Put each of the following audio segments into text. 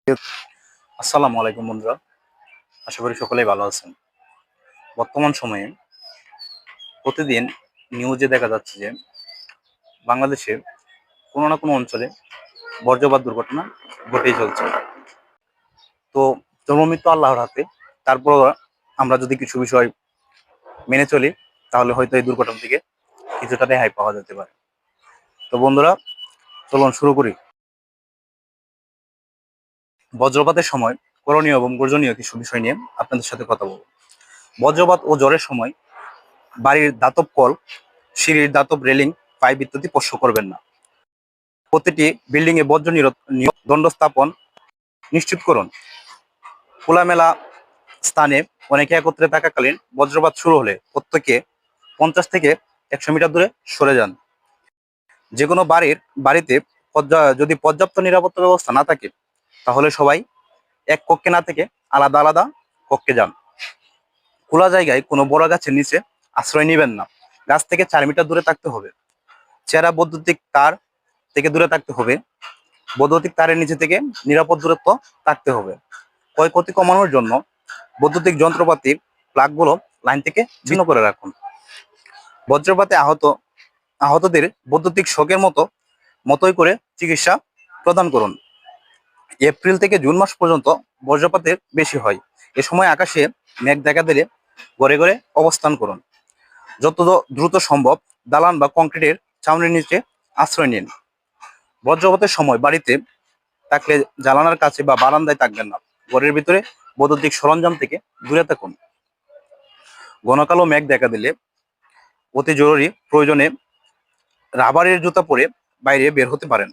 আসসালামু আলাইকুম বন্ধুরা, আশা করি সকলেই ভালো আছেন। বর্তমান সময়ে প্রতিদিন নিউজে দেখা যাচ্ছে যে বাংলাদেশের কোনো না কোনো অঞ্চলে বর্জ্যপাত দুর্ঘটনা ঘটেই চলছে। তো জন্মমৃত্যু আল্লাহর হাতে, তারপর আমরা যদি কিছু বিষয় মেনে চলি তাহলে হয়তো এই দুর্ঘটনা থেকে কিছুটা রেহাই পাওয়া যেতে পারে। তো বন্ধুরা, চলুন শুরু করি। বজ্রপাতের সময় করণীয় এবং বর্জনীয় কিছু বিষয় নিয়ে আপনাদের সাথে কথা বলবো। বজ্রপাত ও ঝড়ের সময় বাড়ির দাতব কল, সিঁড়ির দাতব রেলিং, পাইপ ইত্যাদি স্পর্শ করবেন না। প্রতিটি বিল্ডিং এ বর্জ্য দণ্ড স্থাপন নিশ্চিত করুন। খোলামেলা স্থানে অনেকে একত্রে থাকাকালীন বজ্রপাত শুরু হলে প্রত্যেকে 50 থেকে 100 মিটার দূরে সরে যান। যে কোনো বাড়িতে যদি পর্যাপ্ত নিরাপত্তা ব্যবস্থা না থাকে তাহলে সবাই এক কক্ষে না থেকে আলাদা আলাদা কক্ষে যান। খোলা জায়গায় কোনো বড় গাছের নিচে আশ্রয় নেবেন না। গাছ থেকে 4 মিটার দূরে থাকতে হবে। চেরা বৈদ্যুতিক তার থেকে দূরে থাকতে হবে। বৈদ্যুতিক তারের নিচে থেকে নিরাপদ দূরত্ব থাকতে হবে। ক্ষয়ক্ষতি কমানোর জন্য বৈদ্যুতিক যন্ত্রপাতির প্লাগগুলো লাইন থেকে ছিন্ন করে রাখুন। বজ্রপাতে আহতদের বৈদ্যুতিক শকের মতোই করে চিকিৎসা প্রদান করুন। এপ্রিল থেকে জুন মাস পর্যন্ত বজ্রপাতের বেশি হয়। এ সময় আকাশে মেঘ দেখা দিলে ঘরে ঘরে অবস্থান করুন। যত দ্রুত সম্ভব দালান বা কংক্রিটের ছাউনির নিচে আশ্রয় নিন। বজ্রপাতের সময় বাড়িতে থাকলে জানালার কাছে বা বারান্দায় থাকবেন না। ঘরের ভিতরে বৈদ্যুতিক সরঞ্জাম থেকে দূরে থাকুন। ঘন কালো মেঘ দেখা দিলে অতি জরুরি প্রয়োজনে রাবারের জুতা পরে বাইরে বের হতে পারেন।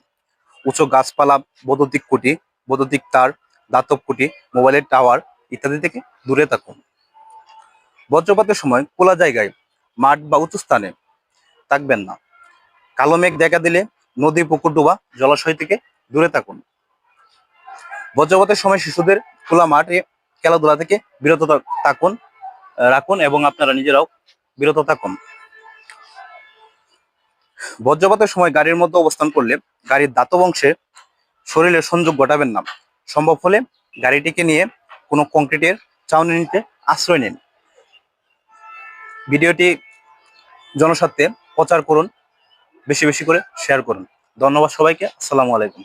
উঁচু গাছপালা, বৈদ্যুতিক খুঁটি, বৈদ্যুতিক তার, দাতব খুঁটি, মোবাইলের টাওয়ার ইত্যাদি থেকে দূরে থাকুন। বজ্রপাতের সময় খোলা জায়গায়, মাঠ বা উঁচু স্থানে থাকবেন না। কালো মেঘ দেখা দিলে নদী, পুকুর, ডোবা, জলাশয় থেকে দূরে থাকুন। বজ্রপাতের সময় শিশুদের খোলা মাঠে খেলাধুলা থেকে বিরত রাখুন এবং আপনারা নিজেরাও বিরত থাকুন। বজ্রপাতের সময় গাড়ির মধ্যে অবস্থান করলে গাড়ির দাতব অংশে শরীরের সংযোগ ঘটাবেন না। সম্ভব হলে গাড়িটিকে নিয়ে কোনো কংক্রিটের ছাউনি নিতে আশ্রয় নিন। ভিডিওটি জনস্বার্থে প্রচার করুন, বেশি বেশি করে শেয়ার করুন। ধন্যবাদ সবাইকে। আসসালামু আলাইকুম।